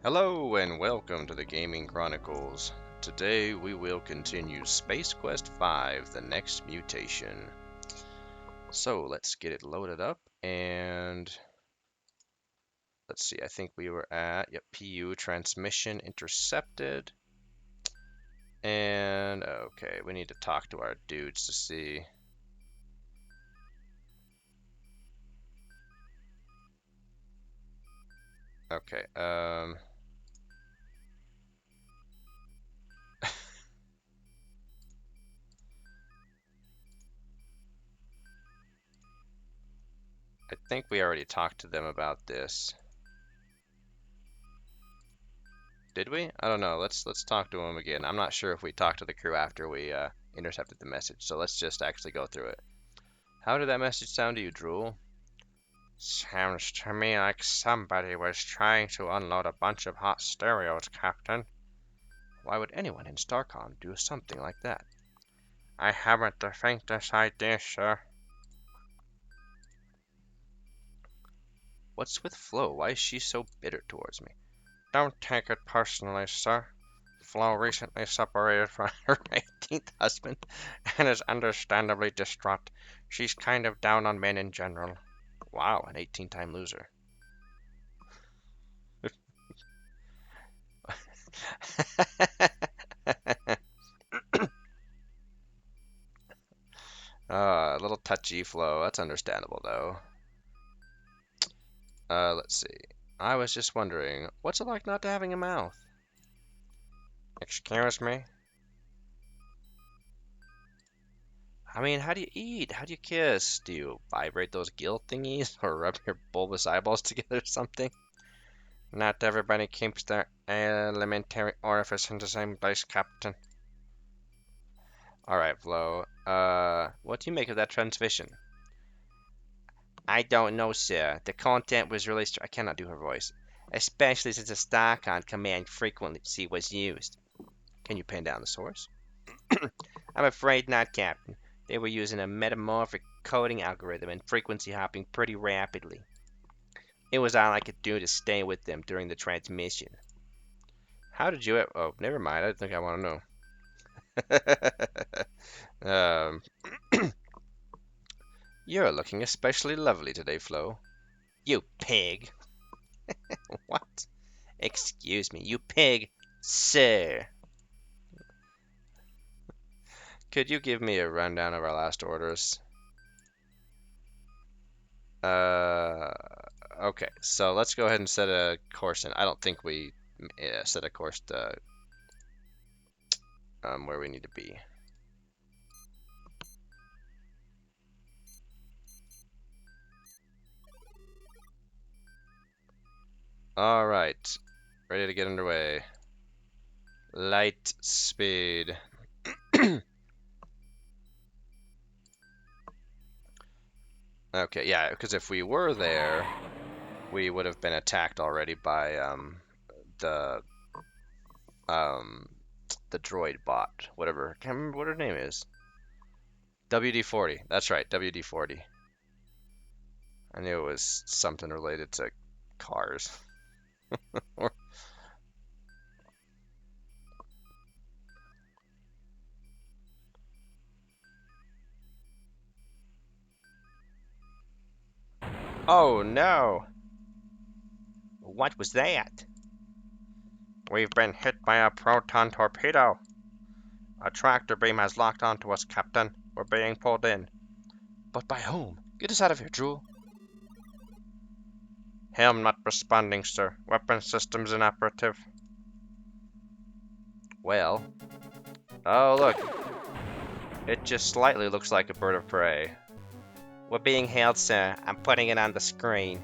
Hello and welcome to the Gaming Chronicles. Today we will continue Space Quest 5, The Next Mutation. So let's get it loaded up and let's see, I think we were at, PU transmission intercepted. And okay, we need to talk to our dudes to see. Okay, I think we already talked to them about this. Did we? I don't know. Let's talk to them again. I'm not sure if we talked to the crew after we intercepted the message, so let's just actually go through it. How did that message sound to you, Drool? Sounds to me like somebody was trying to unload a bunch of hot stereos, Captain. Why would anyone in Starcom do something like that? I haven't the faintest idea, sir. What's with Flo? Why is she so bitter towards me? Don't take it personally, sir. Flo recently separated from her 18th husband and is understandably distraught. She's kind of down on men in general. Wow, an 18-time loser. A little touchy Flo. That's understandable, though. Let's see. I was just wondering, what's it like not having a mouth? Excuse me? I mean, how do you eat? How do you kiss? Do you vibrate those gill thingies or rub your bulbous eyeballs together or something? Not everybody keeps their elementary orifice in the same place, Captain. Alright, Flo. What do you make of that transmission? I don't know, sir. The content was released. I cannot do her voice. Especially since the StarCon command frequency was used. Can you pin down the source? I'm afraid not, Captain. They were using a metamorphic coding algorithm and frequency hopping pretty rapidly. It was all I could do to stay with them during the transmission. How did you... Oh, never mind. I don't think I want to know. You're looking especially lovely today, Flo. You pig. What? Excuse me, you pig, sir. Could you give me a rundown of our last orders? Uh, okay, so let's go ahead and set a course in. I don't think we set a course to where we need to be. All right, ready to get underway. Light speed. Okay, yeah, because if we were there, we would have been attacked already by the um the droid bot, whatever. I can't remember what her name is. WD-40. That's right, WD-40. I knew it was something related to cars. Oh no! What was that? We've been hit by a proton torpedo. A tractor beam has locked onto us, Captain. We're being pulled in. But by whom? Get us out of here, Drool. Helm not responding, sir. Weapon systems inoperative. Well. Oh, look. It just slightly looks like a bird of prey. We're being hailed, sir. I'm putting it on the screen.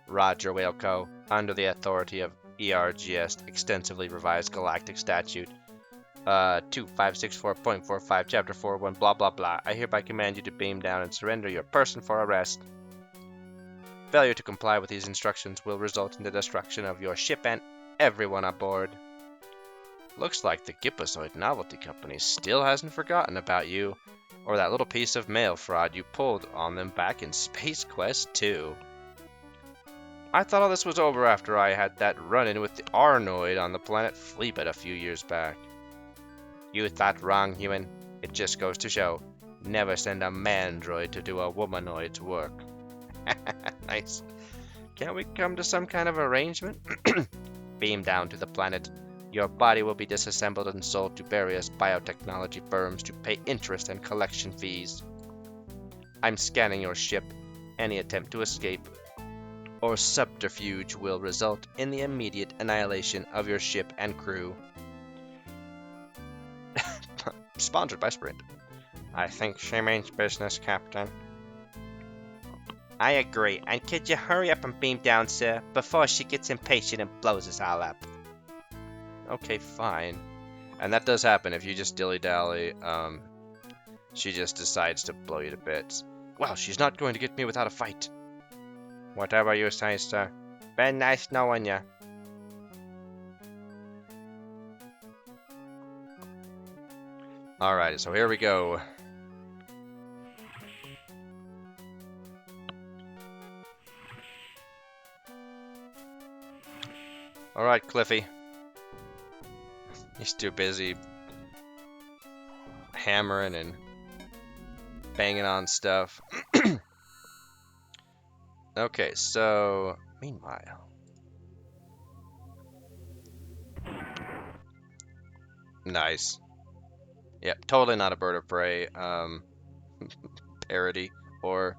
Roger, Whaleko. Under the authority of ERGS Extensively Revised Galactic Statute 2564.45, Chapter 41, blah blah blah. I hereby command you to beam down and surrender your person for arrest. Failure to comply with these instructions will result in the destruction of your ship and everyone aboard. Looks like the Gipozoid Novelty Company still hasn't forgotten about you, or that little piece of mail fraud you pulled on them back in Space Quest 2. I thought all this was over after I had that run-in with the Arnoid on the planet Fleabit a few years back. You thought wrong, human. It just goes to show. Never send a mandroid to do a womanoid's work. Nice. Can't we come to some kind of arrangement? Beam down to the planet. Your body will be disassembled and sold to various biotechnology firms to pay interest and collection fees. I'm scanning your ship. Any attempt to escape or subterfuge will result in the immediate annihilation of your ship and crew. Sponsored by Sprint. I think she means business, Captain. I agree, and could you hurry up and beam down, sir, before she gets impatient and blows us all up? Okay, fine. And that does happen if you just dilly-dally. She just decides to blow you to bits. Well, she's not going to get me without a fight. Whatever you say, sir. Been nice knowing you. Alright, so here we go. Alright, Cliffy. He's too busy hammering and banging on stuff. Okay, so meanwhile. Nice. Yep, totally not a bird of prey parody, or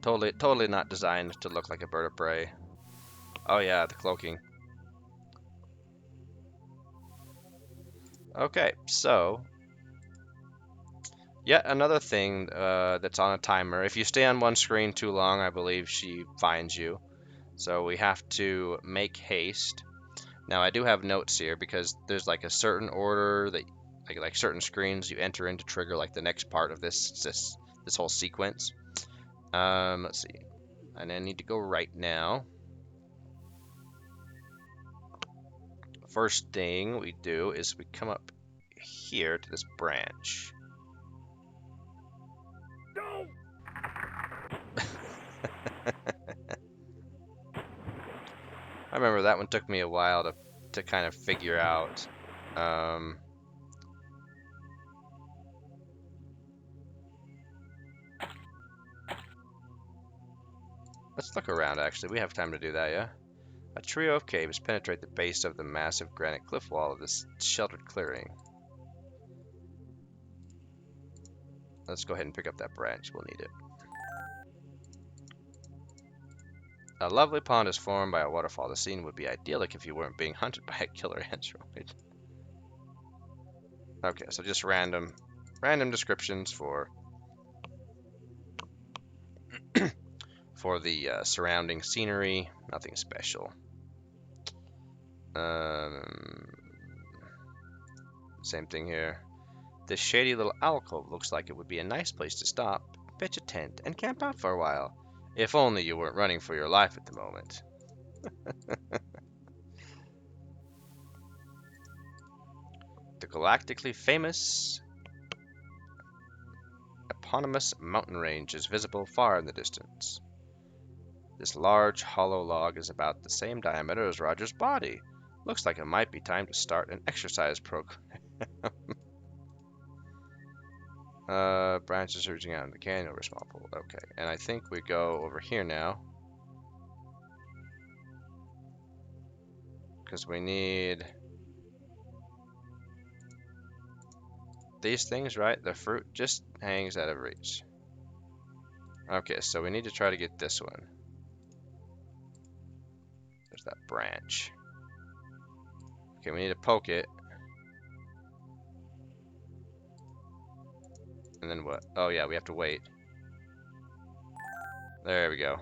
totally not designed to look like a bird of prey. Oh yeah, the cloaking. Okay, so yet another thing that's on a timer. If you stay on one screen too long, I believe she finds you. So we have to make haste. Now I do have notes here because there's like a certain order that like certain screens you enter in to trigger like the next part of this whole sequence. Let's see. And I need to go right now. First thing we do is we come up here to this branch. No. I remember that one took me a while to kind of figure out. Let's look around, actually. We have time to do that, yeah? A trio of caves penetrate the base of the massive granite cliff wall of this sheltered clearing. Let's go ahead and pick up that branch. We'll need it. A lovely pond is formed by a waterfall. The scene would be idyllic if you weren't being hunted by a killer android. Okay, so just random descriptions for the surrounding scenery. Nothing special. Same thing here. This shady little alcove looks like it would be a nice place to stop, pitch a tent, and camp out for a while. If only you weren't running for your life at the moment. The galactically famous eponymous mountain range is visible far in the distance. This large, hollow log is about the same diameter as Roger's body. Looks like it might be time to start an exercise program. Branches reaching out in the canyon over a small pool. Okay, and I think we go over here now. Because we need these things, right? The fruit just hangs out of reach. Okay, so we need to try to get this one. There's that branch. Okay, we need to poke it. And then what? Oh yeah, we have to wait. There we go.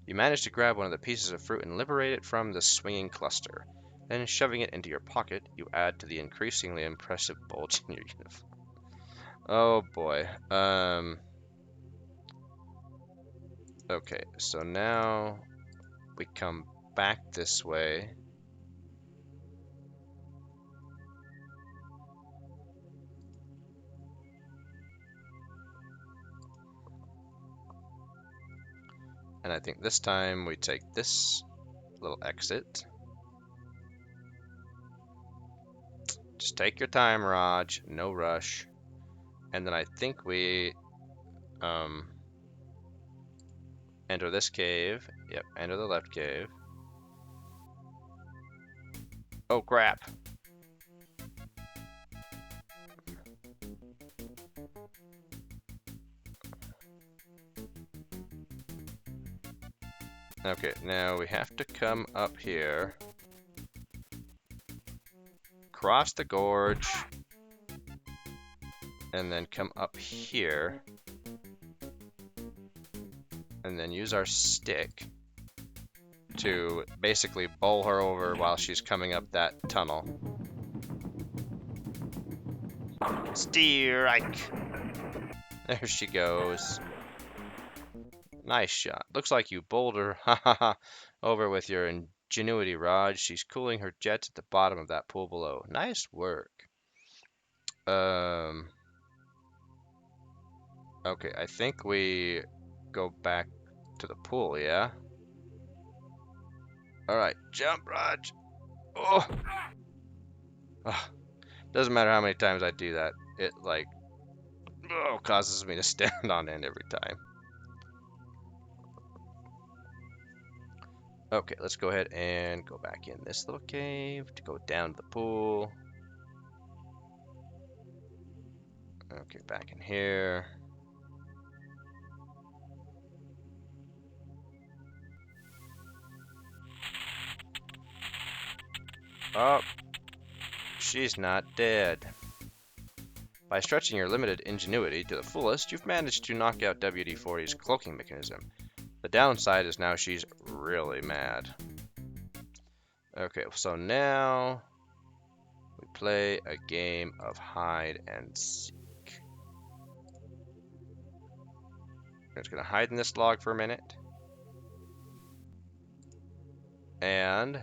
You manage to grab one of the pieces of fruit and liberate it from the swinging cluster. Then, shoving it into your pocket, you add to the increasingly impressive bulge in your uniform. Oh boy. Okay, so now we come back this way. And I think this time we take this little exit. Just take your time, Raj. No rush. And then I think we enter this cave. Yep, enter the left cave. Oh crap. Okay, now we have to come up here, cross the gorge, and then come up here, and then use our stick to basically bowl her over while she's coming up that tunnel. Strike! There she goes. Nice shot. Looks like you bowled her over with your ingenuity, Raj. She's cooling her jets at the bottom of that pool below. Nice work. Okay, I think we go back to the pool, yeah? Alright, jump, Raj. Oh! Ugh. Doesn't matter how many times I do that. It, like, causes me to stand on end every time. Okay, let's go ahead and go back in this little cave to go down to the pool. Okay, back in here. Oh, she's not dead. By stretching your limited ingenuity to the fullest, you've managed to knock out WD-40's cloaking mechanism. The downside is now she's really mad. Okay, so now we play a game of hide and seek. I'm just gonna hide in this log for a minute. And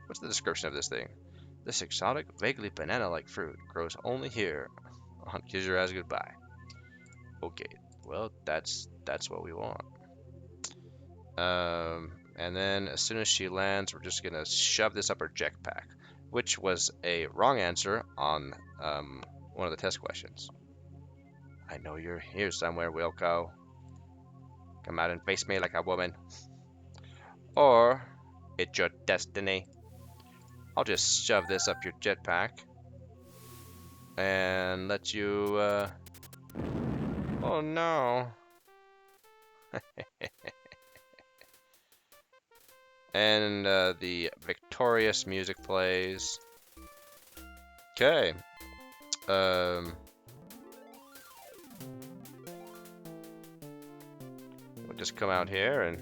what's the description of this thing? This exotic, vaguely banana-like fruit grows only here. Kiss your ass goodbye. Okay, well that's what we want. And then as soon as she lands, we're just gonna shove this up her jetpack, which was a wrong answer on one of the test questions. I know you're here somewhere, Wilco. Come out and face me like a woman. Or it's your destiny. I'll just shove this up your jetpack and let you, oh no. And the victorious music plays. Okay. We'll just come out here and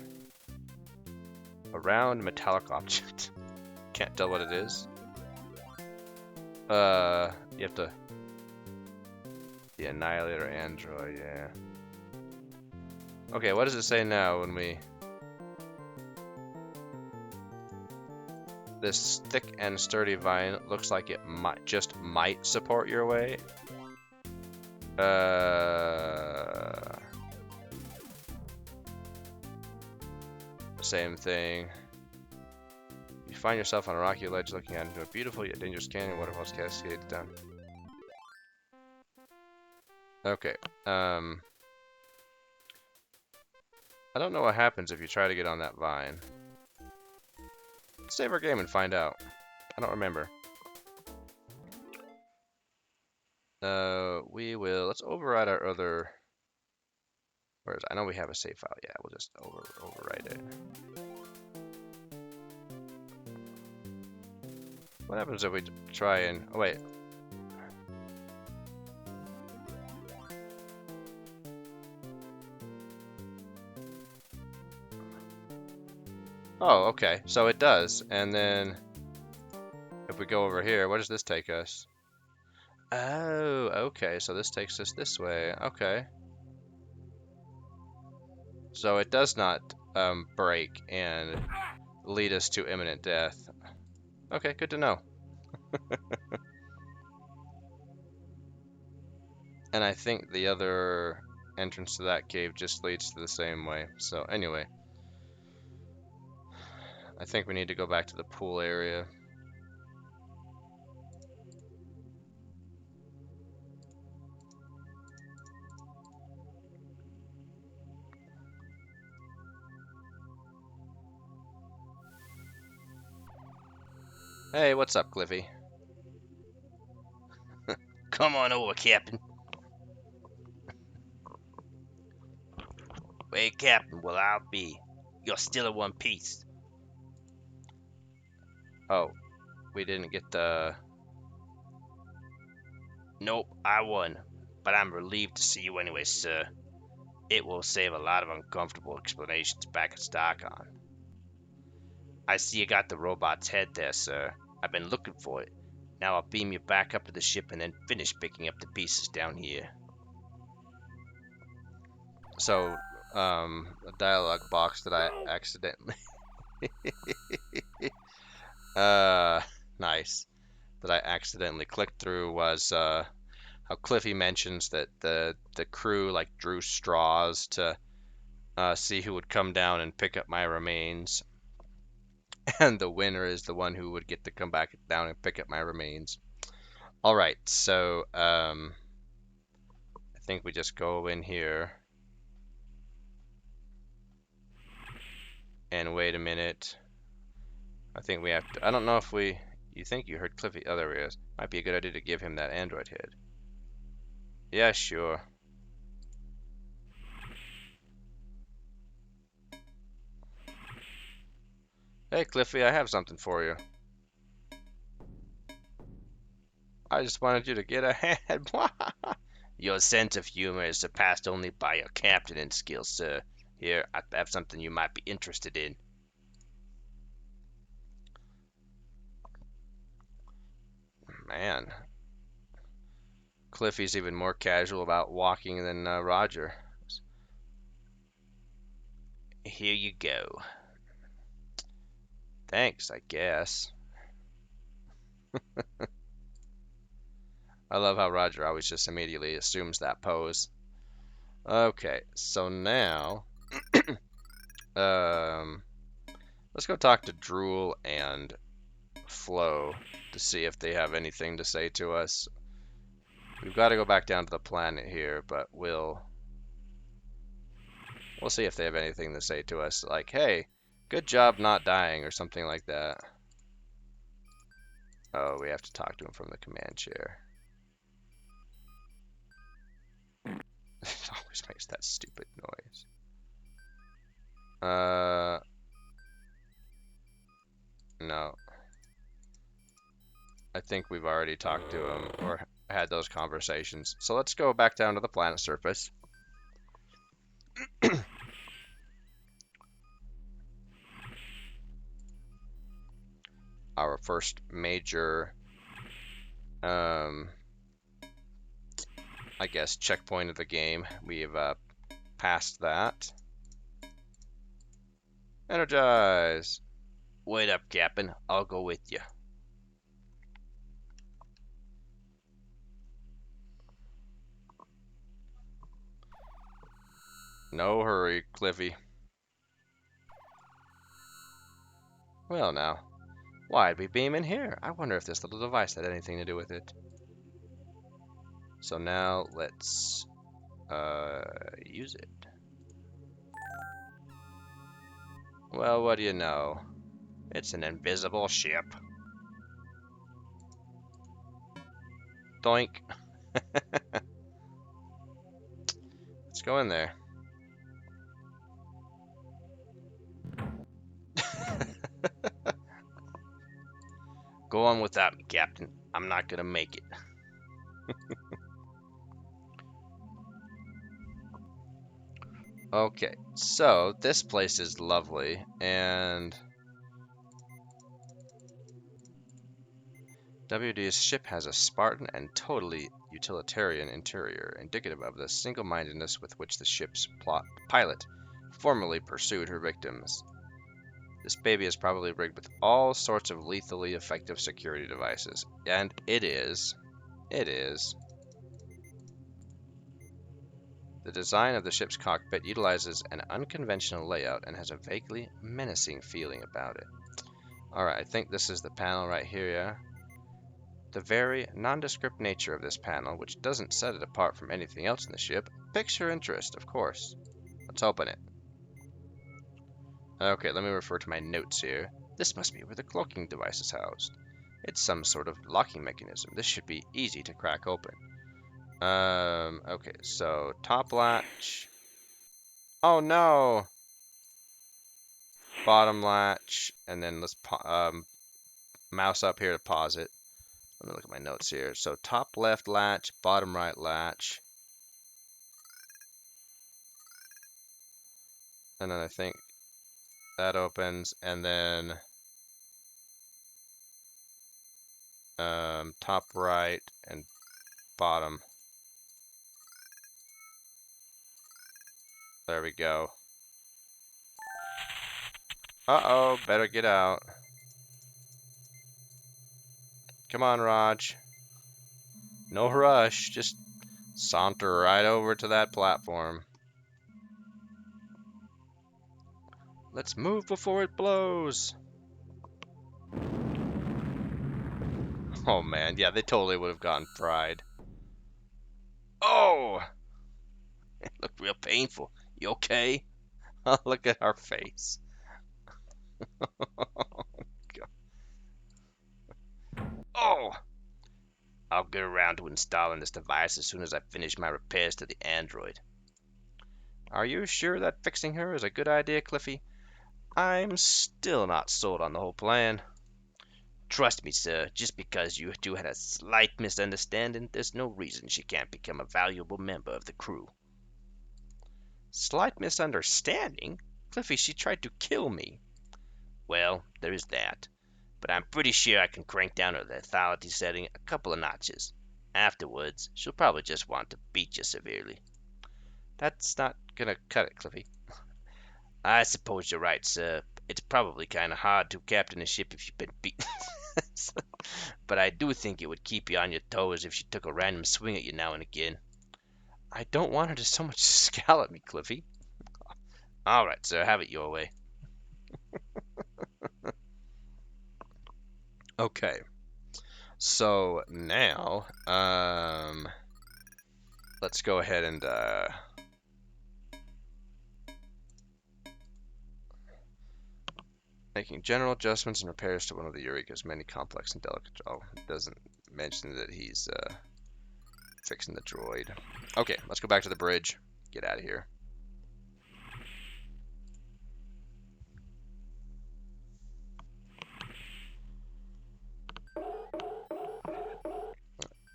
a round metallic object. Can't tell what it is. You have to... The Annihilator Android, yeah. Okay, what does it say now when we... This thick and sturdy vine looks like it just might support your weight. Same thing. You find yourself on a rocky ledge looking out into a beautiful yet dangerous canyon. Waterfalls cascade down. Okay. I don't know what happens if you try to get on that vine. Let's save our game and find out. I don't remember. We will. Let's override our other. Where is it? I know we have a save file. Yeah, we'll just overwrite it. What happens if we try and... Oh, wait. Oh, okay. So it does. And then if we go over here, where does this take us? Oh, okay. So this takes us this way. Okay. So it does not break and lead us to imminent death. Okay, good to know. And I think the other entrance to that cave just leads to the same way. So anyway, I think we need to go back to the pool area. Hey, what's up, Cliffy? Come on over, Captain. Hey, Captain, well, I'll be. You're still in one piece. Oh, we didn't get the... Nope, I won. But I'm relieved to see you anyway, sir. It will save a lot of uncomfortable explanations back at Starcon. I see you got the robot's head there, sir. I've been looking for it. Now I'll beam you back up to the ship and then finish picking up the pieces down here. So, a dialogue box that I accidentally... nice. That I accidentally clicked through was, how Cliffy mentions that the crew, like, drew straws to, see who would come down and pick up my remains. And the winner is the one who would get to come back down and pick up my remains. Alright, so, I think we just go in here. And wait a minute. I think we have to... I don't know if we... You think you heard Cliffy? Oh, there he is. Might be a good idea to give him that android head. Yeah, sure. Hey, Cliffy, I have something for you. I just wanted you to get a hand. Your sense of humor is surpassed only by your captaining skills, sir. Here, I have something you might be interested in. Man. Cliffy's even more casual about walking than Roger. Here you go. Thanks, I guess. I love how Roger always just immediately assumes that pose. Okay, so now, let's go talk to Drool and Flo to see if they have anything to say to us. We've got to go back down to the planet here, but we'll see if they have anything to say to us. Like, hey, good job not dying or something like that. Oh, we have to talk to him from the command chair. It always makes that stupid noise. No. I think we've already talked to him or had those conversations. So let's go back down to the planet surface. Our first major, I guess, checkpoint of the game. We have passed that. Energize! Wait up, Captain. I'll go with you. No hurry, Cliffy. Well now, why'd we beam in here? I wonder if this little device had anything to do with it. So now let's use it. Well, what do you know? It's an invisible ship. Doink. Let's go in there. Go on without me, Captain. I'm not gonna make it. Okay, so this place is lovely, and WD's ship has a Spartan and totally utilitarian interior, indicative of the single-mindedness with which the ship's pilot formerly pursued her victims. This baby is probably rigged with all sorts of lethally effective security devices, and it is. The design of the ship's cockpit utilizes an unconventional layout and has a vaguely menacing feeling about it. Alright, I think this is the panel right here, yeah? The very nondescript nature of this panel, which doesn't set it apart from anything else in the ship, piques your interest, of course. Let's open it. Okay, let me refer to my notes here. This must be where the cloaking device is housed. It's some sort of locking mechanism. This should be easy to crack open. Okay, so top latch. Oh no! Bottom latch, and then let's mouse up here to pause it. Let me look at my notes here. So top left latch, bottom right latch. And then I think that opens, and then top right and bottom. There we go. Uh-oh, better get out. Come on, Raj. No rush, just saunter right over to that platform. Let's move before it blows. Oh man, yeah, they totally would have gotten fried. Oh! It looked real painful. You okay? Look at our face. Oh! I'll get around to installing this device as soon as I finish my repairs to the android. Are you sure that fixing her is a good idea, Cliffy? I'm still not sold on the whole plan. Trust me, sir, just because you two had a slight misunderstanding, there's no reason she can't become a valuable member of the crew. Slight misunderstanding? Cliffy, she tried to kill me. Well, there is that. But I'm pretty sure I can crank down her lethality setting a couple of notches. Afterwards, she'll probably just want to beat you severely. That's not gonna cut it, Cliffy. I suppose you're right, sir. It's probably kind of hard to captain a ship if you've been beaten. But I do think it would keep you on your toes if she took a random swing at you now and again. I don't want her to so much scowl at me, Cliffy. All right, sir, have it your way. Okay. So now, let's go ahead and making general adjustments and repairs to one of the Eureka's many complex and delicate. Oh, it doesn't mention that he's fixing the droid. Okay, let's go back to the bridge. Get out of here.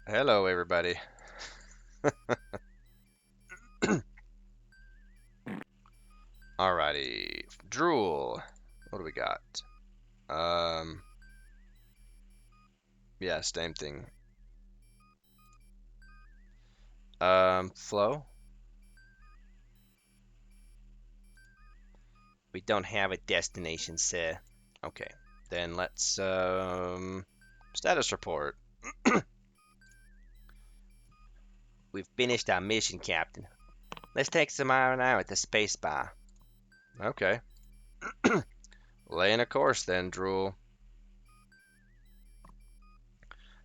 Hello, everybody. Alrighty, drool. What do we got? Yeah, same thing. Flow. We don't have a destination, sir. Okay, then let's status report. We've finished our mission, Captain. Let's take some R&R at the Spacebar. Okay. Laying a course then, drool.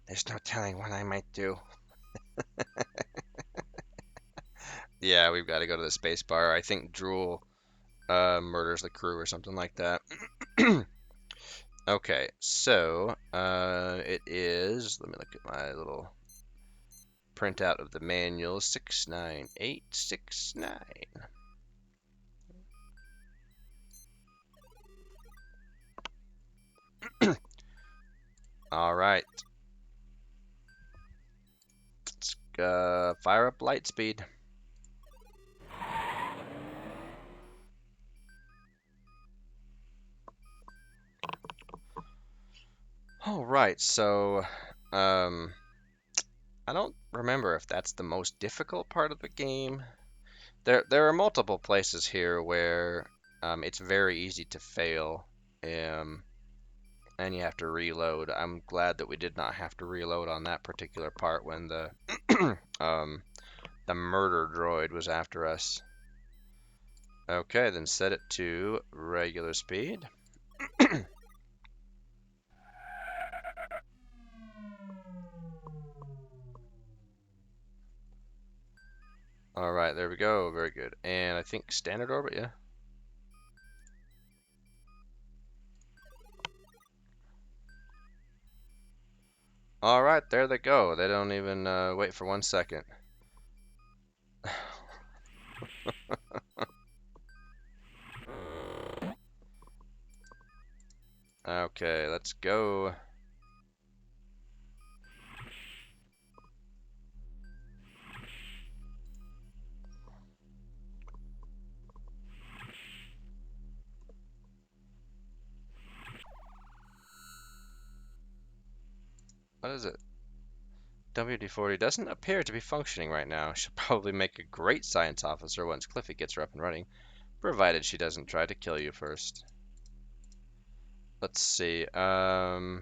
There's no telling what I might do. Yeah, we've got to go to the Spacebar. I think drool murders the crew or something like that. Okay, so it is. Let me look at my little printout of the manual. 69869. All right. Let's fire up light speed. All right, so I don't remember if that's the most difficult part of the game. There are multiple places here where it's very easy to fail, and you have to reload. I'm glad that we did not have to reload on that particular part when the The murder droid was after us. Okay, then set it to regular speed. Alright, there we go. Very good. And I think standard orbit, yeah. Alright, there they go. They don't even wait for 1 second. Okay, let's go. What is it? WD-40 doesn't appear to be functioning right now. She'll probably make a great science officer once Cliffy gets her up and running, provided she doesn't try to kill you first. Let's see. We're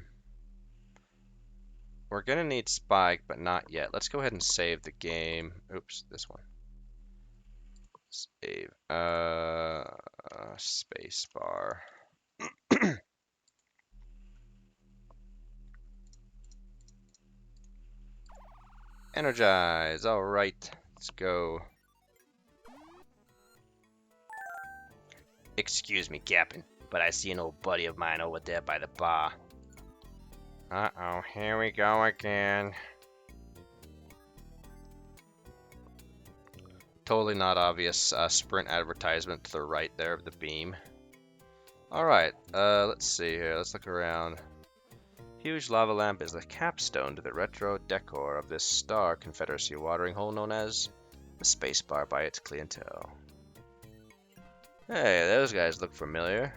gonna need Spike, but not yet. Let's go ahead and save the game. Oops, this one. Save. Spacebar. Energize. All right, let's go. Excuse me, Captain, but I see an old buddy of mine over there by the bar. Uh-oh, here we go again. Totally not obvious Sprint advertisement to the right there of the beam. Alright, let's see here. Let's look around. Huge lava lamp is the capstone to the retro decor of this Star Confederacy watering hole known as the Spacebar by its clientele. Hey, those guys look familiar.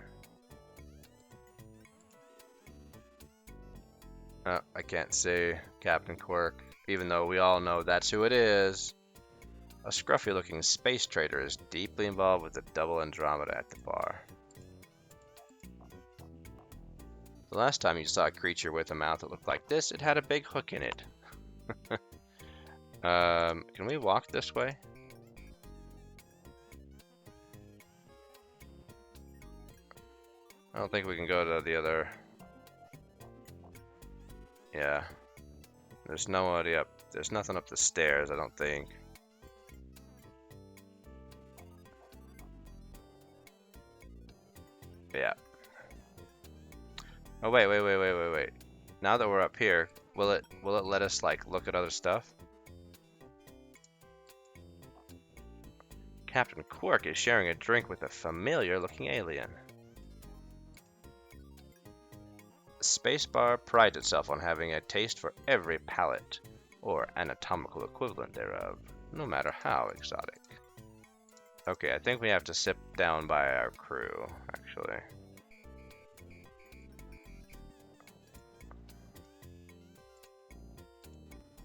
Oh, I can't see Captain Quirk, even though we all know that's who it is. A scruffy-looking space trader is deeply involved with the double Andromeda at the bar. The last time you saw a creature with a mouth that looked like this, it had a big hook in it. Can we walk this way? I don't think we can go to the other... Yeah. There's nobody up. There's nothing up the stairs, I don't think. Yeah. Oh wait. Now that we're up here, will it let us like look at other stuff? Captain Quirk is sharing a drink with a familiar looking alien. The Spacebar prides itself on having a taste for every palate, or anatomical equivalent thereof, no matter how exotic. Okay, I think we have to sit down by our crew, actually.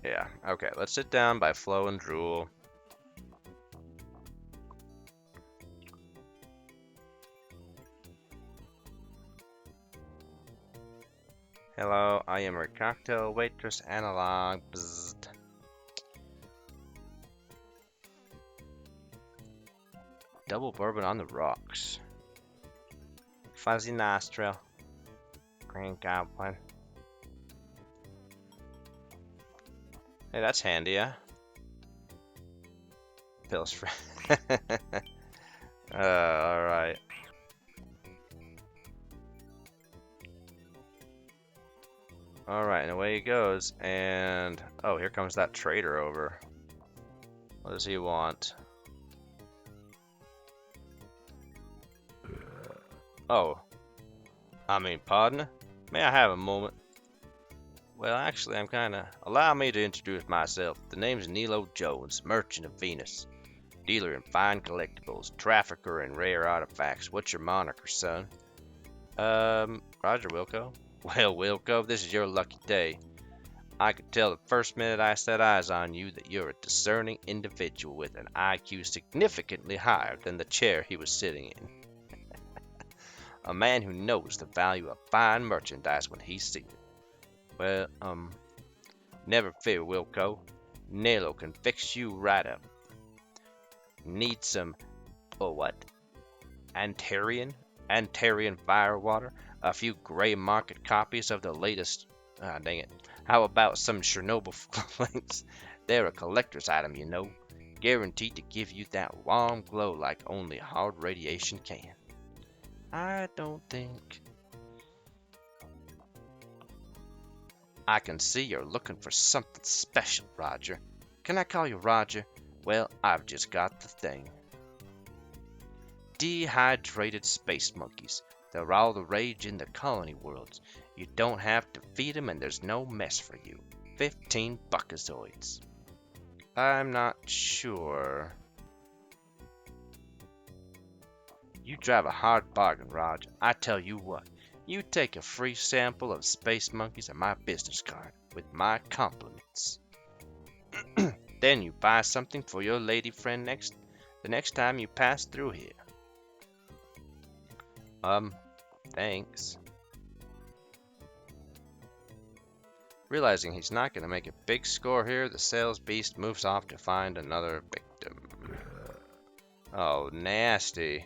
Yeah, okay, let's sit down by Flo and Drool. Hello, I am a cocktail waitress analog. Bzzzt. Double bourbon on the rocks. Fuzzy nostril. Green goblin. Hey, that's handy, yeah? Pills for... alright. Alright, and away he goes, and... Oh, here comes that trader over. What does he want? Oh. Pardon? May I have a moment? Well, actually, I'm kinda... Allow me to introduce myself. The name's Nilo Jones, merchant of Venus. Dealer in fine collectibles, trafficker in rare artifacts. What's your moniker, son? Roger, Wilco. Well, Wilco, this is your lucky day. I could tell the first minute I set eyes on you that you're a discerning individual with an IQ significantly higher than the chair he was sitting in. A man who knows the value of fine merchandise when he sees it. Well, never fear, Wilco. Nalo can fix you right up. Need some, oh what? Antarian? Antarian firewater? A few gray market copies of the latest, dang it. How about some Chernobyl flames? They're a collector's item, you know. Guaranteed to give you that warm glow like only hard radiation can. I don't think... I can see you're looking for something special, Roger. Can I call you Roger? Well, I've just got the thing. Dehydrated space monkeys. They're all the rage in the colony worlds. You don't have to feed them and there's no mess for you. 15 buckazoids. I'm not sure. You drive a hard bargain, Roger. I tell you what. You take a free sample of space monkeys and my business card with my compliments. Then you buy something for your lady friend the next time you pass through here. Thanks. Realizing he's not going to make a big score here, the sales beast moves off to find another victim. Oh, nasty.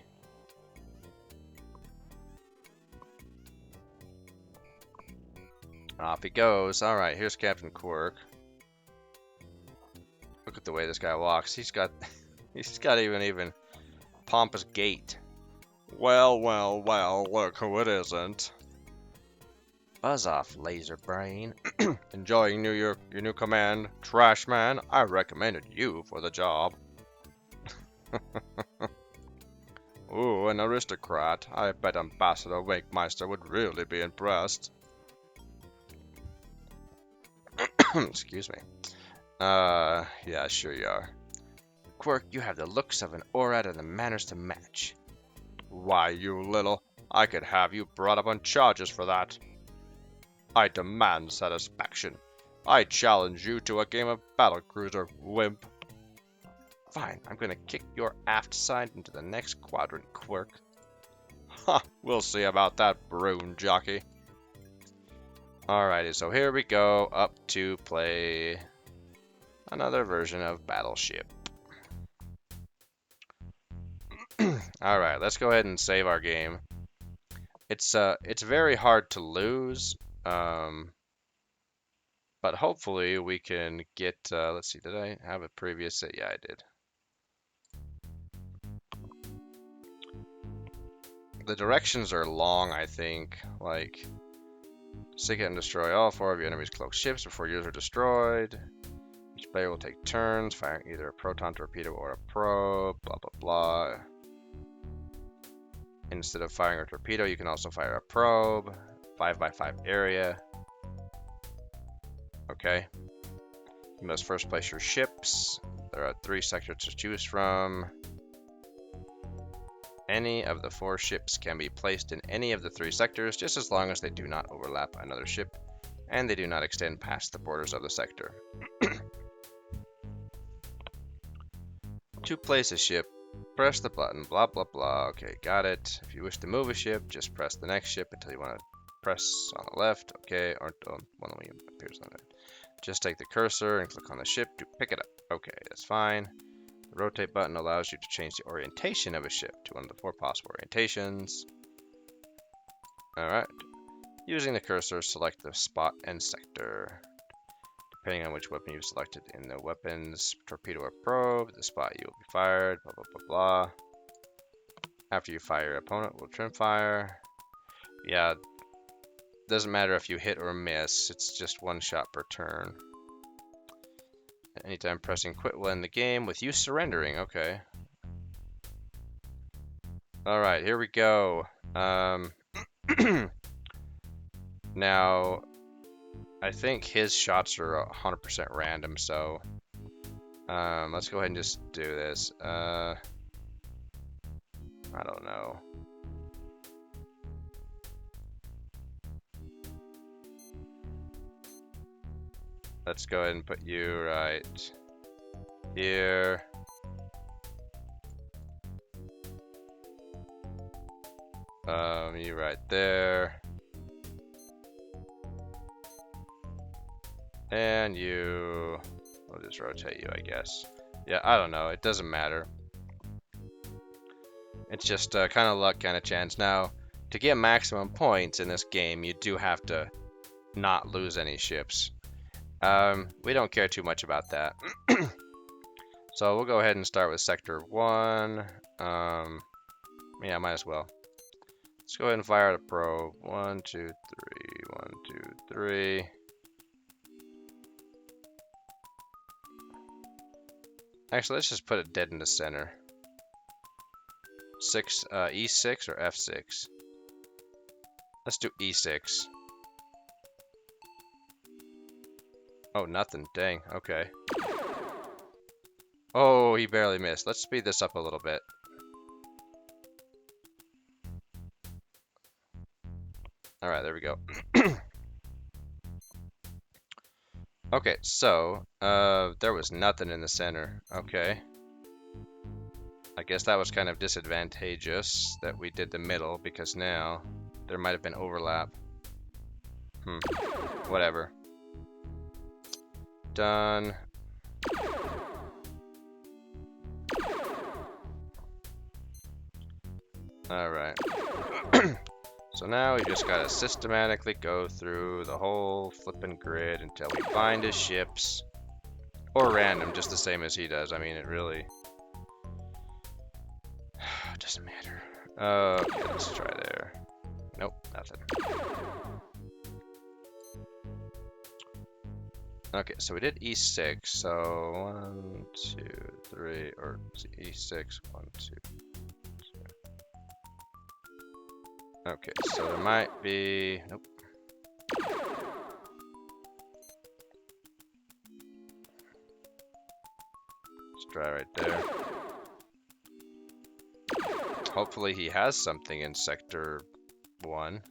Off he goes. Alright, here's Captain Quirk. Look at the way this guy walks. He's got even pompous gait. Well, well, well, look who it isn't. Buzz off, laser brain. Enjoying your new command, Trash Man? I recommended you for the job. Ooh, an aristocrat. I bet Ambassador Wakemeister would really be impressed. Excuse me. Yeah, sure you are. Quirk, you have the looks of an Orad and the manners to match. Why, you little... I could have you brought up on charges for that. I demand satisfaction. I challenge you to a game of battlecruiser, wimp. Fine, I'm gonna kick your aft side into the next quadrant, Quirk. Ha, we'll see about that, broom jockey. Alrighty, so here we go, up to play another version of Battleship. Alright, let's go ahead and save our game. It's very hard to lose, but hopefully we can get, let's see, did I have a previous, yeah, I did. The directions are long, I think, like, seek and destroy all 4 of your enemy's cloaked ships before yours are destroyed. Each player will take turns firing either a proton torpedo or a probe, blah blah blah. Instead of firing a torpedo, you can also fire a probe. 5x5 area. Okay. You must first place your ships. There are 3 sectors to choose from. Any of the 4 ships can be placed in any of the 3 sectors, just as long as they do not overlap another ship, and they do not extend past the borders of the sector. To place a ship, press the button, blah blah blah. Okay, got it. If you wish to move a ship, just press the next ship until you want to press on the left. Okay, or one of them appears on it. Just take the cursor and click on the ship to pick it up. Okay, that's fine. The rotate button allows you to change the orientation of a ship to one of the 4 possible orientations. Alright. Using the cursor, select the spot and sector. Depending on which weapon you've selected in the weapons, torpedo or probe, the spot you will be fired, blah blah blah blah. After you fire, your opponent will trim fire. Yeah, doesn't matter if you hit or miss, it's just 1 shot per turn. Anytime pressing quit will end the game with you surrendering. Okay. Alright, here we go. Now, I think his shots are 100% random, so let's go ahead and just do this. I don't know. Let's go ahead and put you right here. You right there. And you We'll just rotate you, I guess. Yeah, I don't know. It doesn't matter. It's just kind of luck, kind of chance. Now, to get maximum points in this game, you do have to not lose any ships. We don't care too much about that. So we'll go ahead and start with Sector 1. Yeah, might as well. Let's go ahead and fire the probe. 1, 2, 3, 1, 2, 3. Actually, let's just put it dead in the center. E6 or F6? Let's do E6. Oh, nothing. Dang. Okay. Oh, he barely missed. Let's speed this up a little bit. Alright, there we go. Okay, so, there was nothing in the center. Okay. I guess that was kind of disadvantageous that we did the middle, because now there might have been overlap. Whatever. Done. Alright. So now we just gotta systematically go through the whole flippin' grid until we find his ships. Or random, just the same as he does. I mean, it really doesn't matter. Okay, let's try there. Nope, nothing. Okay, so we did E6, so 1, 2, 3, or E6, 1, 2, 2. Okay, so there might be, nope. Let's try right there. Hopefully he has something in Sector 1.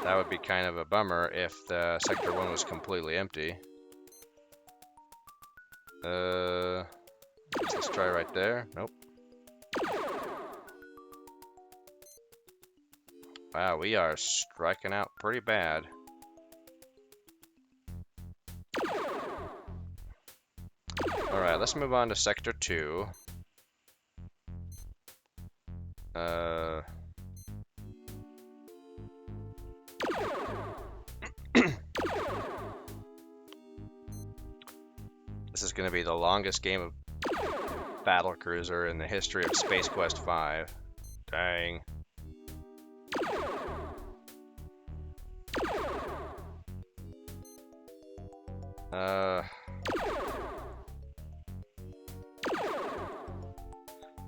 That would be kind of a bummer if the Sector 1 was completely empty. Let's try right there. Nope. Wow, we are striking out pretty bad. Alright, let's move on to Sector 2. This is going to be the longest game of Battlecruiser in the history of Space Quest V. Dang.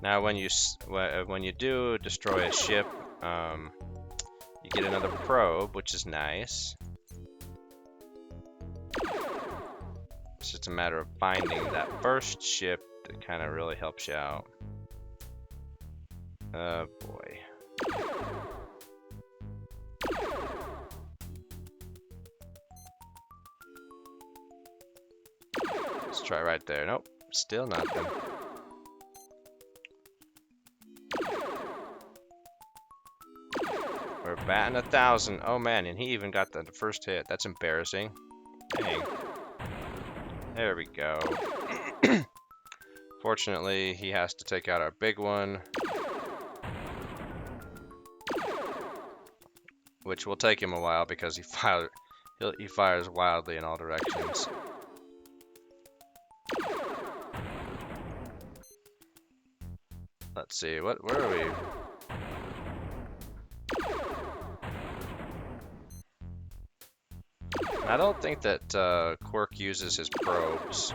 Now when you do destroy a ship, you get another probe, which is nice. It's just a matter of finding that first ship that kind of really helps you out. Oh boy. Let's try right there. Nope, still nothing. We're batting 1,000. Oh man, and he even got the first hit. That's embarrassing. Dang. There we go. Fortunately, he has to take out our big one, which will take him a while because he fires wildly in all directions. Let's see, where are we? I don't think that Quirk uses his probes.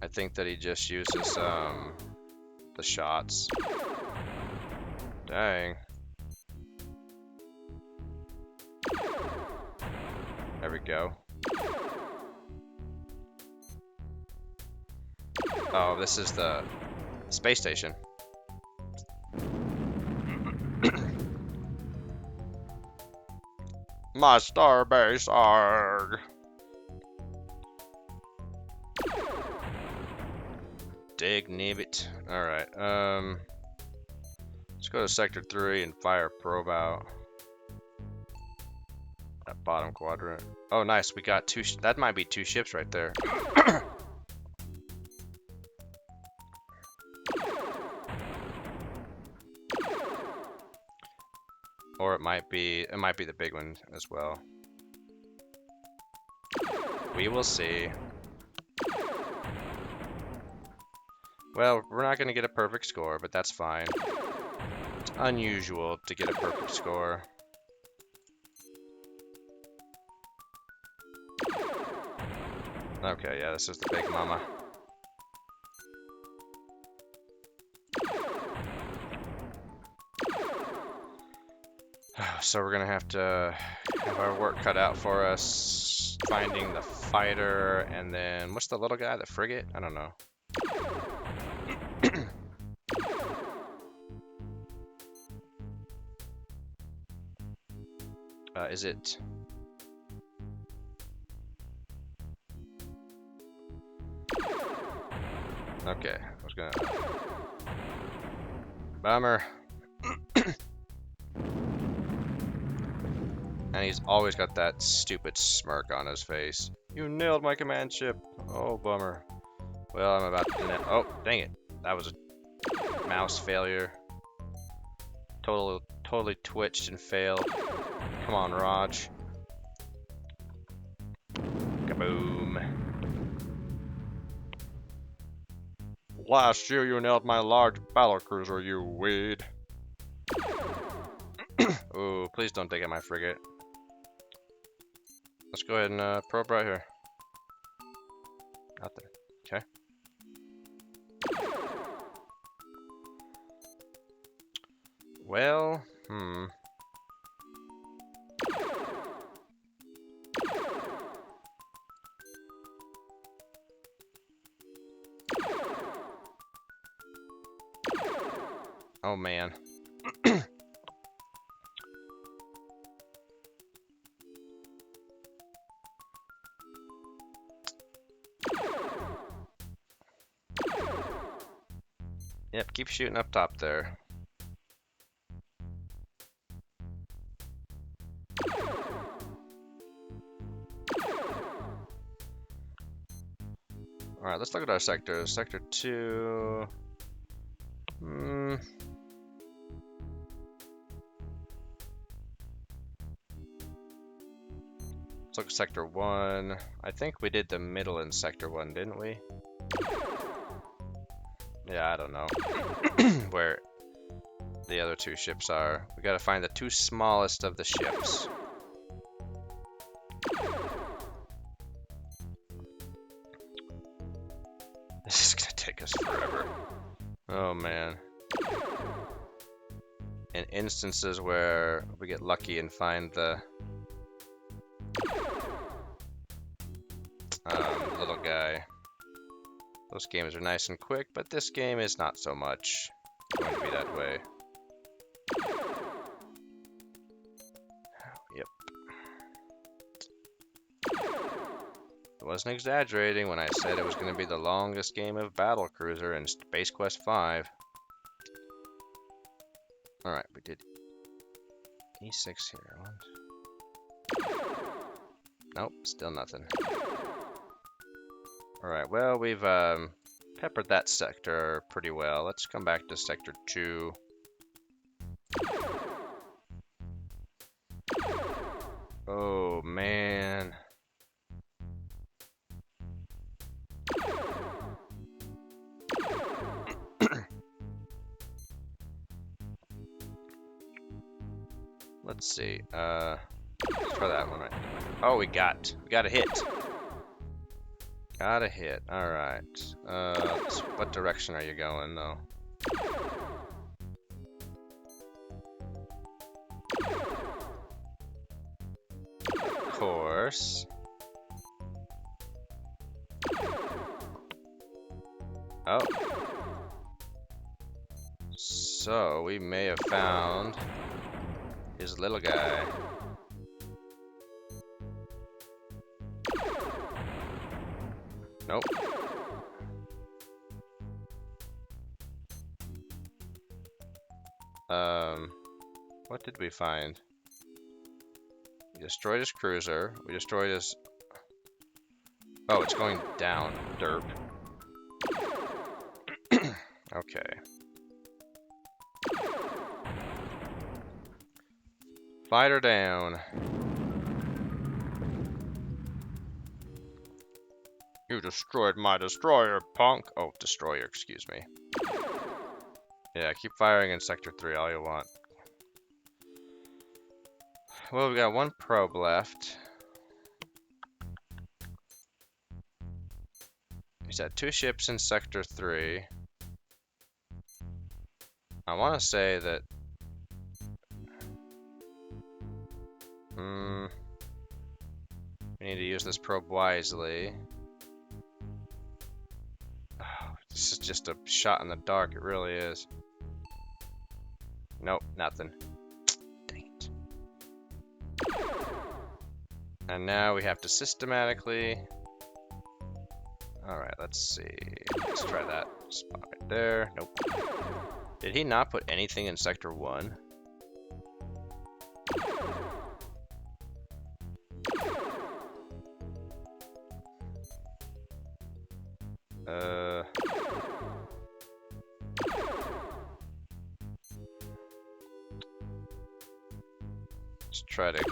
I think that he just uses the shots. Dang. There we go. Oh, this is the space station. My starbase, arg. Dig nibbit. Alright, let's go to Sector 3 and fire probe out. That bottom quadrant. Oh, nice. We got two. That might be two ships right there. Or it might be the big one as well. We will see. Well, we're not going to get a perfect score, but that's fine. It's unusual to get a perfect score. Okay, yeah, this is the big mama. So we're gonna have to have our work cut out for us finding the fighter, and then what's the little guy, the frigate? I don't know. Is it? Okay, I was gonna. Bummer. And he's always got that stupid smirk on his face. You nailed my command ship. Oh, bummer. Well, I'm about to. Oh, dang it. That was a mouse failure. Totally twitched and failed. Come on, Raj. Kaboom. Last year you nailed my large battlecruiser, you weed. Ooh, please don't take out my frigate. Let's go ahead and probe right here. Out there. Okay. Well, oh man. Yep, keep shooting up top there. Alright, let's look at our sectors. Sector 2. Let's look at Sector 1. I think we did the middle in Sector 1, didn't we? Yeah, I don't know where the other two ships are. We gotta find the two smallest of the ships. This is gonna take us forever. Oh man. In instances where we get lucky and find the little guy. Those games are nice and quick, but this game is not so much going to be that way. Yep. I wasn't exaggerating when I said it was going to be the longest game of Battlecruiser in Space Quest V. Alright, we did E6 here. Nope, still nothing. Alright, well, we've peppered that sector pretty well. Let's come back to Sector 2. Oh, man. Let's see. Let's try that one right. Oh, we got a hit. Got a hit. All right. What direction are you going, though? Of course. Oh. So we may have found his little guy. Nope. What did we find? We destroyed his cruiser. We destroyed his... Oh, it's going down. Derp. Okay. Fighter down. You destroyed my destroyer, punk. Oh, destroyer, excuse me. Yeah, keep firing in Sector 3 all you want. Well, we got one probe left. He's had 2 ships in Sector 3. I want to say that... we need to use this probe wisely. Oh, this is just a shot in the dark, it really is. Nope, nothing. Dang it. And now we have to systematically... Alright, let's see. Let's try that spot right there. Nope. Did he not put anything in Sector 1? Let's try to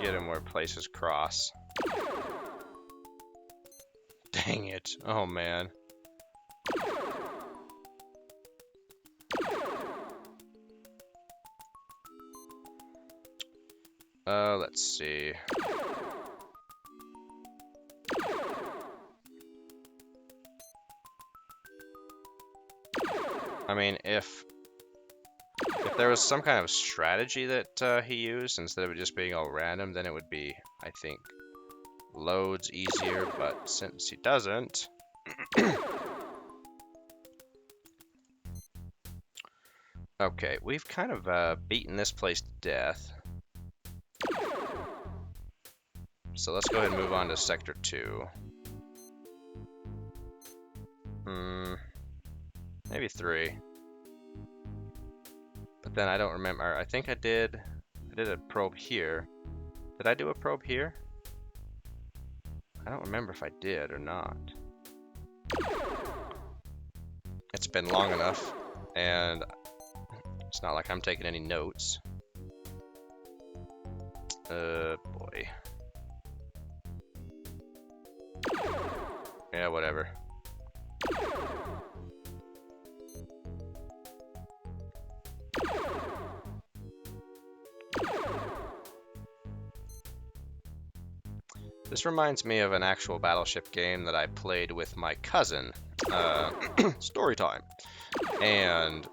get him where places cross. Dang it. Oh, man. Let's see. I mean, if there was some kind of strategy that he used instead of it just being all random, then it would be, I think, loads easier, but since he doesn't... Okay, we've kind of beaten this place to death. So let's go ahead and move on to Sector 2. Maybe 3. But then I don't remember. I think I did a probe here. Did I do a probe here? I don't remember if I did or not. It's been long enough, and it's not like I'm taking any notes. Boy. Yeah, whatever. This reminds me of an actual battleship game that I played with my cousin. Story time. And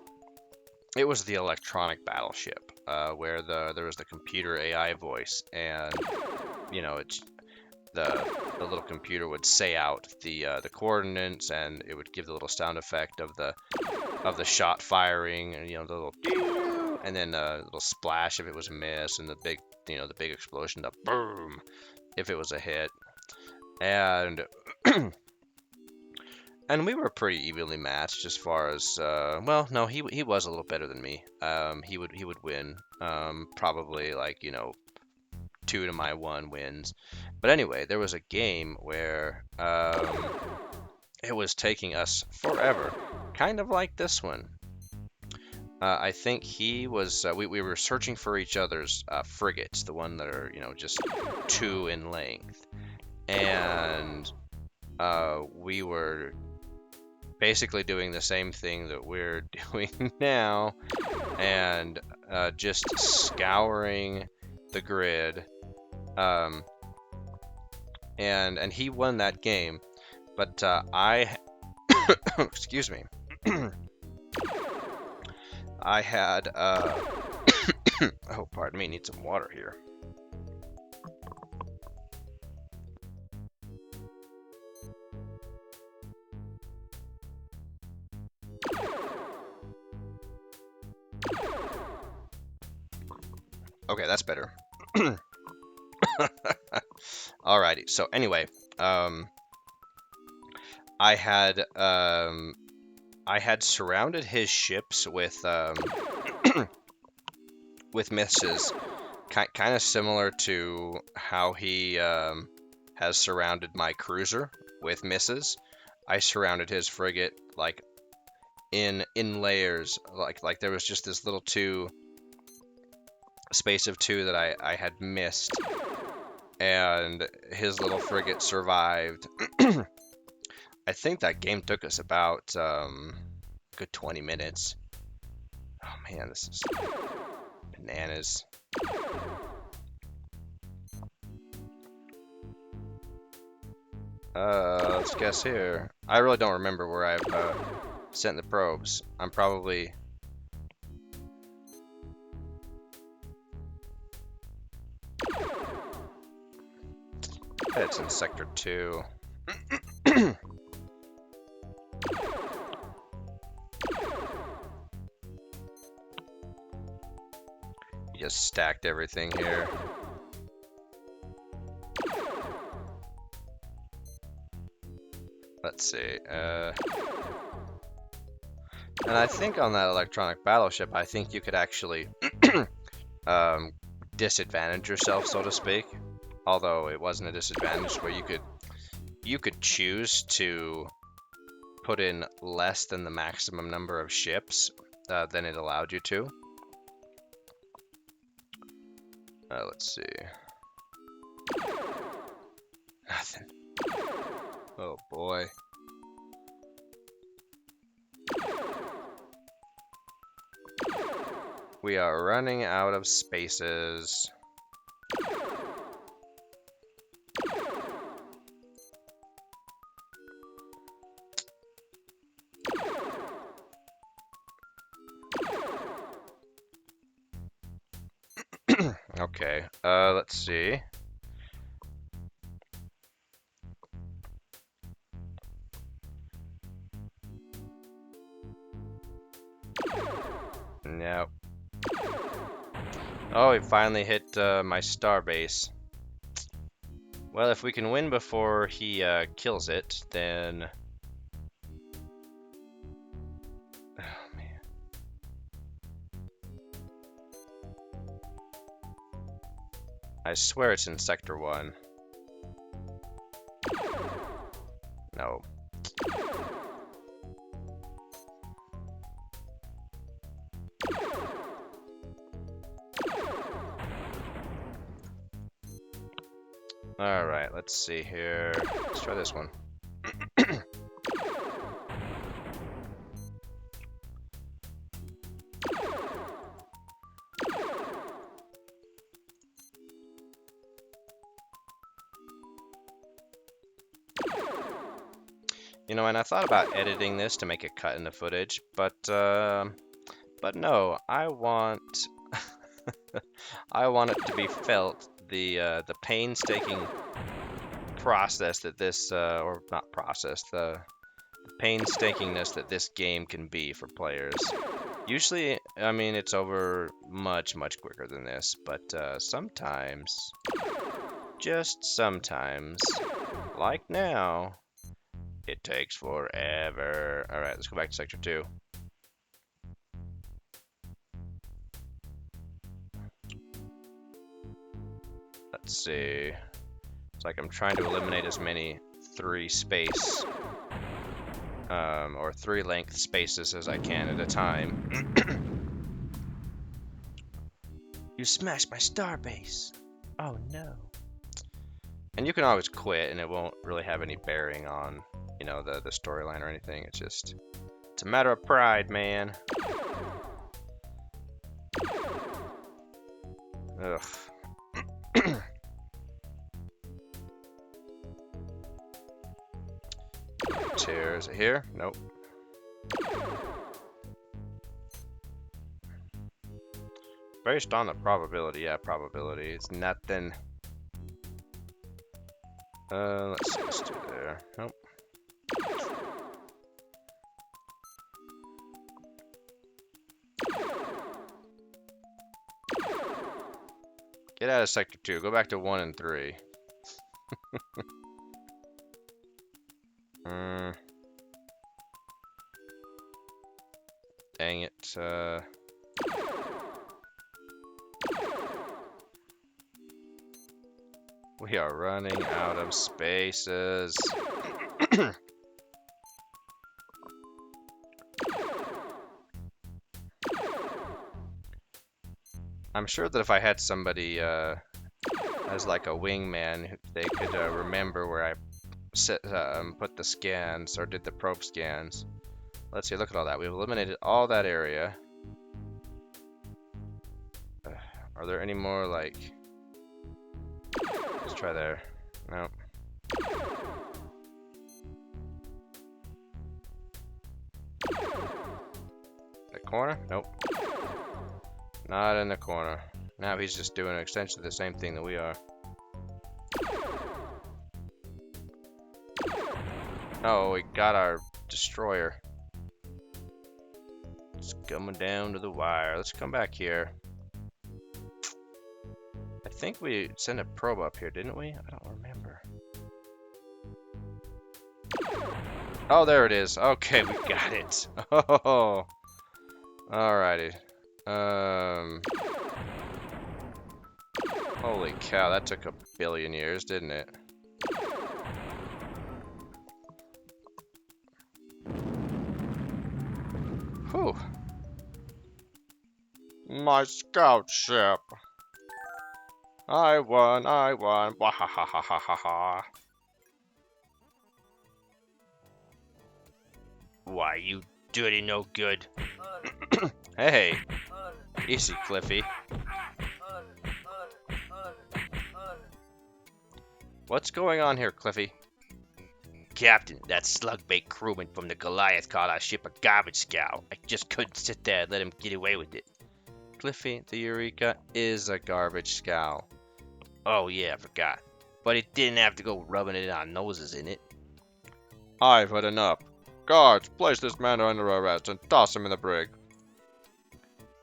it was the electronic battleship, where there was the computer AI voice, and you know, it's the little computer would say out the coordinates, and it would give the little sound effect of the shot firing, and you know, the little, and then a little splash if it was a miss, and the big explosion, the boom if it was a hit. And and we were pretty evenly matched as far as well, no, he was a little better than me. He would win, probably like, you know, 2 to my 1 wins. But anyway, there was a game where it was taking us forever, kind of like this one. I think he was, we were searching for each other's frigates, the one that are, you know, just 2 in length. And we were basically doing the same thing that we're doing now, and just scouring the grid. And he won that game, but I, excuse me. I had, oh, pardon me, need some water here. Okay, that's better. Alrighty, so anyway, I had surrounded his ships with with misses, kind of similar to how he has surrounded my cruiser with misses. I surrounded his frigate like in layers, like there was just this little space of two that I had missed, and his little frigate survived. I think that game took us about good 20 minutes. Oh man, this is bananas. Let's guess here. I really don't remember where I've sent the probes. I'm probably... It's in Sector 2. You just stacked everything here. Let's see. And I think on that electronic battleship, I think you could actually disadvantage yourself, so to speak. Although it wasn't a disadvantage, where you could choose to put in less than the maximum number of ships than it allowed you to. Let's see. Nothing. Oh boy. We are running out of spaces. Okay, let's see. Nope. Oh, we finally hit my star base. Well, if we can win before he kills it, then... Oh, man. I swear it's in Sector 1. No. Alright, let's see here. Let's try this one. You know, and I thought about editing this to make a cut in the footage, but no, I want I want it to be felt the painstaking process that this or not process, the painstakingness that this game can be for players. Usually, I mean, it's over much quicker than this, but sometimes, just sometimes, like now, it takes forever. Alright, let's go back to Sector 2. Let's see. It's like I'm trying to eliminate as many 3 space or 3 length spaces as I can at a time. You smashed my starbase. Oh no. And you can always quit and it won't really have any bearing on, you know, the storyline or anything. It's just, it's a matter of pride, man. Ugh. Is it here? Nope. Based on the probability, yeah, probability. It's nothing. Let's see, let's do there. Nope. Get out of Sector 2. Go back to 1 and 3. Dang it. We are running out of spaces. I'm sure that if I had somebody as like a wingman, they could remember where I put the scans or did the probe scans. Let's see, look at all that. We've eliminated all that area. Are there any more, like... Let's try there. Nope. The corner? Nope. Not in the corner. Now he's just doing essentially the same thing that we are. Oh, we got our destroyer. It's coming down to the wire. Let's come back here. I think we sent a probe up here, didn't we? I don't remember. Oh, there it is. Okay, we got it. Oh, alrighty. Holy cow, that took a billion years, didn't it? Whew. My scout ship. I won, I won. Wahahahahaha. Why, you dirty no good. Hey. Easy, Cliffy. What's going on here, Cliffy? Captain, that slug-bait crewman from the Goliath called our ship a garbage scow. I just couldn't sit there and let him get away with it. Cliffy, the Eureka is a garbage scow. Oh yeah, I forgot. But it didn't have to go rubbing it on noses in it. I've had enough. Guards, place this man under arrest and toss him in the brig.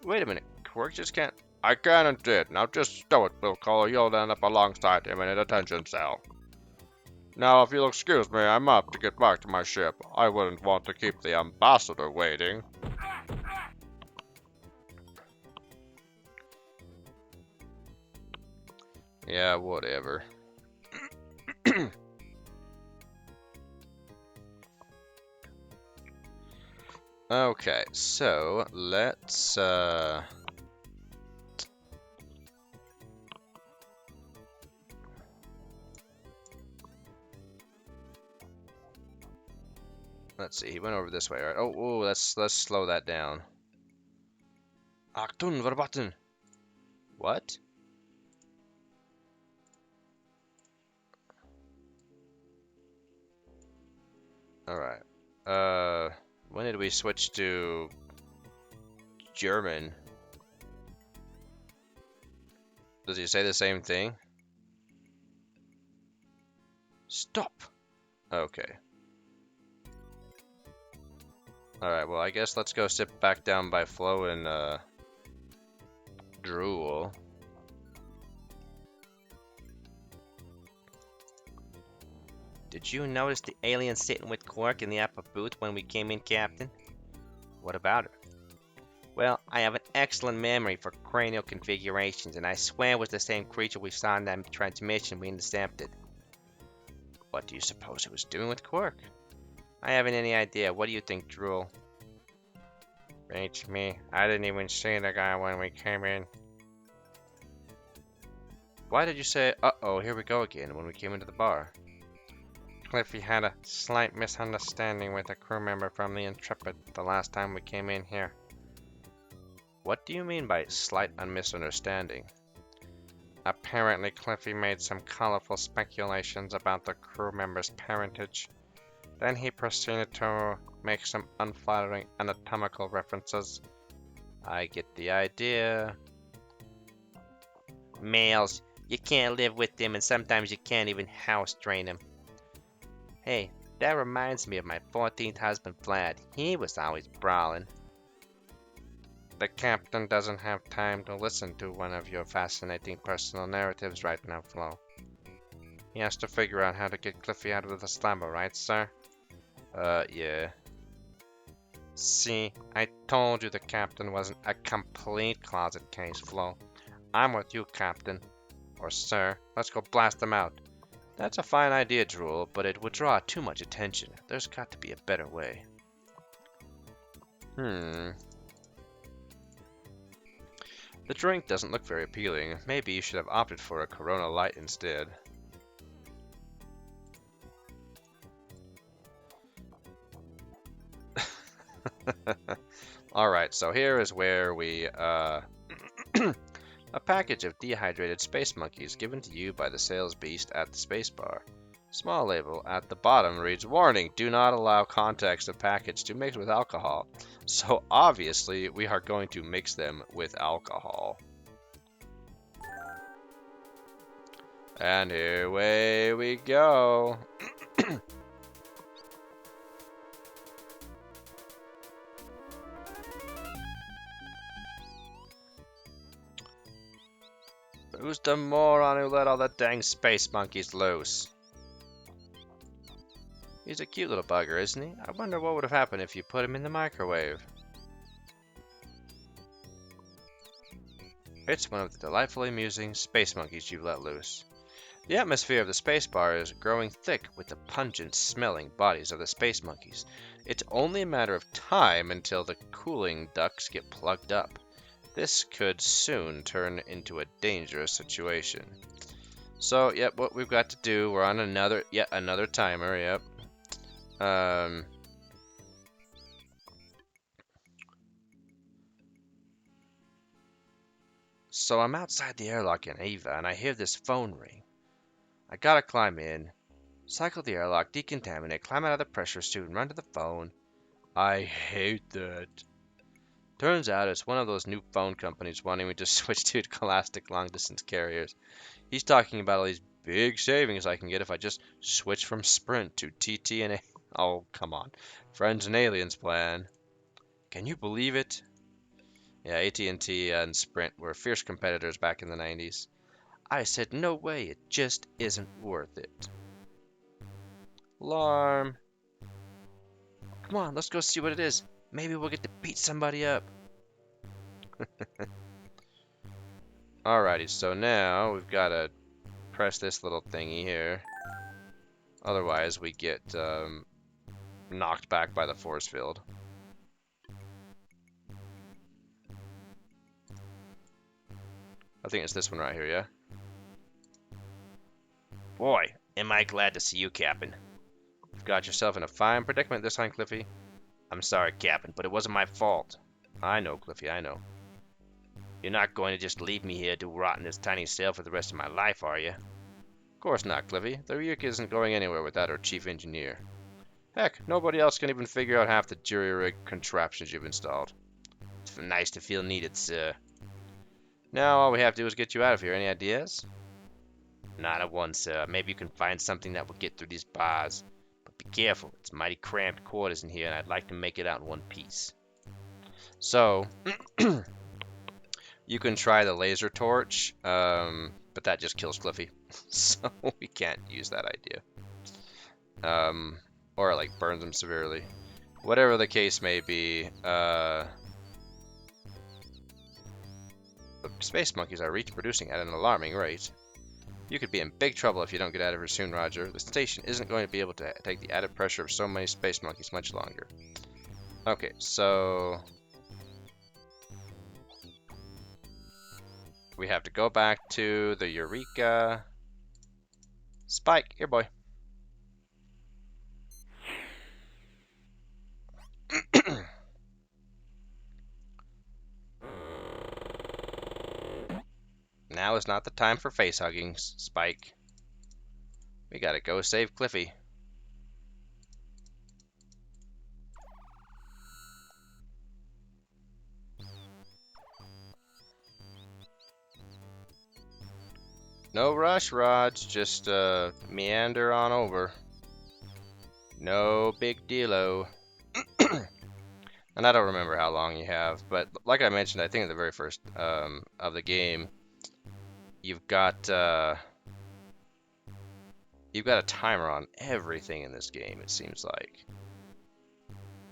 Wait a minute, Quirk just can't... I can and did. Now just stow it, Blue Collar. You'll end up alongside him in a detention cell. Now, if you'll excuse me, I'm up to get back to my ship. I wouldn't want to keep the ambassador waiting. Yeah, whatever. Okay, so let's see, he went over this way, right? Oh, let's slow that down. Achtung, verbatim. What? Alright. When did we switch to German? Does he say the same thing? Stop! Okay. Alright, well, I guess let's go sit back down by Flo and, Drool. Did you notice the alien sitting with Quark in the upper booth when we came in, Captain? What about her? Well, I have an excellent memory for cranial configurations, and I swear it was the same creature we saw in that transmission we intercepted. What do you suppose it was doing with Quark? I haven't any idea. What do you think, Drool? Beats me. I didn't even see the guy when we came in. Why did you say, uh-oh, here we go again, when we came into the bar? Cliffy had a slight misunderstanding with a crew member from the Intrepid the last time we came in here. What do you mean by slight misunderstanding? Apparently, Cliffy made some colorful speculations about the crew member's parentage. Then he proceeded to make some unflattering anatomical references. I get the idea. Males, you can't live with them, and sometimes you can't even house train them. Hey, that reminds me of my 14th husband, Vlad. He was always brawling. The captain doesn't have time to listen to one of your fascinating personal narratives right now, Flo. He has to figure out how to get Cliffy out of the slumber, right, sir? Yeah. See, I told you the captain wasn't a complete closet case, Flo. I'm with you, Captain. Or sir, let's go blast them out. That's a fine idea, Drool, but it would draw too much attention. There's got to be a better way. The drink doesn't look very appealing. Maybe you should have opted for a Corona Light instead. Alright, so here is where we, a package of dehydrated space monkeys given to you by the sales beast at the Spacebar. Small label at the bottom reads, "Warning, do not allow context of package to mix with alcohol." So obviously we are going to mix them with alcohol. And here away we go. Who's the moron who let all the dang space monkeys loose? He's a cute little bugger, isn't he? I wonder what would have happened if you put him in the microwave. It's one of the delightfully amusing space monkeys you've let loose. The atmosphere of the space bar is growing thick with the pungent smelling bodies of the space monkeys. It's only a matter of time until the cooling ducts get plugged up. This could soon turn into a dangerous situation. So, yep, what we've got to do, we're on yet another timer, yep. So I'm outside the airlock in Ava, and I hear this phone ring. I gotta climb in, cycle the airlock, decontaminate, climb out of the pressure suit, and run to the phone. I hate that. Turns out it's one of those new phone companies wanting me to switch to elastic long-distance carriers. He's talking about all these big savings I can get if I just switch from Sprint to TT and oh, come on. Friends and Aliens plan. Can you believe it? Yeah, AT&T and Sprint were fierce competitors back in the 90s. I said, no way, it just isn't worth it. Alarm. Come on, let's go see what it is. Maybe we'll get to beat somebody up. Alrighty, so now we've got to press this little thingy here. Otherwise, we get knocked back by the force field. I think it's this one right here, yeah? Boy, am I glad to see you, Captain. You've got yourself in a fine predicament this time, Cliffy. I'm sorry, Captain, but it wasn't my fault. I know, Cliffy, I know. You're not going to just leave me here to rot in this tiny sail for the rest of my life, are you? Of course not, Cliffy. The Ryuk isn't going anywhere without our chief engineer. Heck, nobody else can even figure out half the jury-rig contraptions you've installed. It's nice to feel needed, sir. Now all we have to do is get you out of here. Any ideas? Not a one, sir. Maybe you can find something that will get through these bars. But be careful. It's mighty cramped quarters in here, and I'd like to make it out in one piece. So, you can try the laser torch, but that just kills Cliffy. So we can't use that idea. Or it, like, burns him severely. Whatever the case may be, the space monkeys are reproducing at an alarming rate. You could be in big trouble if you don't get out of here soon, Roger. The station isn't going to be able to take the added pressure of so many space monkeys much longer. Okay, so we have to go back to the Eureka. Spike, here, boy. Now is not the time for face hugging, Spike. We gotta go save Cliffy. No rush, Rods. Just meander on over. No big dealo. And I don't remember how long you have, but like I mentioned, I think at the very first of the game, you've got a timer on everything in this game, it seems like.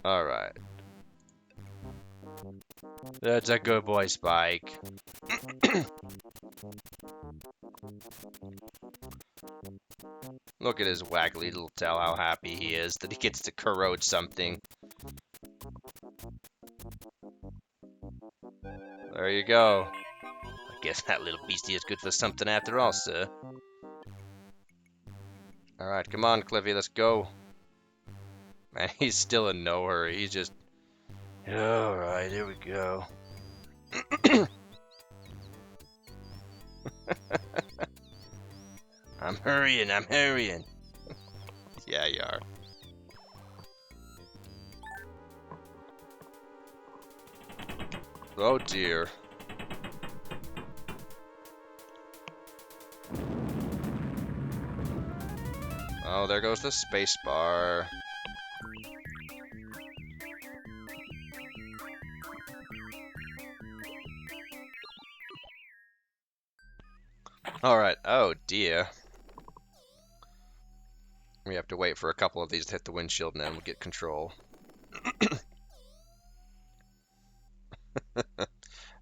Alright. That's a good boy, Spike. Look at his waggly little tail, how happy he is that he gets to corrode something. There you go. I guess that little beastie is good for something after all, sir. Alright, come on, Cliffy, let's go. Man, he's still in no hurry. He's just... Alright, here we go. I'm hurrying, I'm hurrying. Yeah, you are. Oh dear. Oh, there goes the spacebar. Alright, oh dear. We have to wait for a couple of these to hit the windshield and then we'll get control.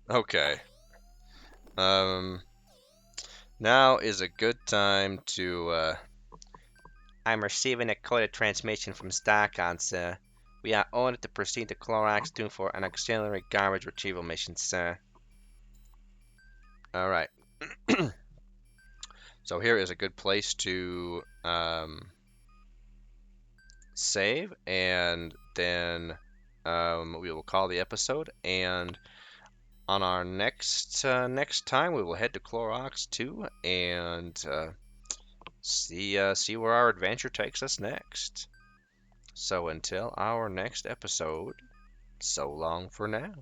Okay. Now is a good time to, I'm receiving a coded transmission from Starcon, sir. We are ordered to proceed to Clorox 2 for an auxiliary garbage retrieval mission, sir. Alright. So here is a good place to save, and then we will call the episode, and on our next time we will head to Clorox 2 and see where our adventure takes us next. So until our next episode, so long for now.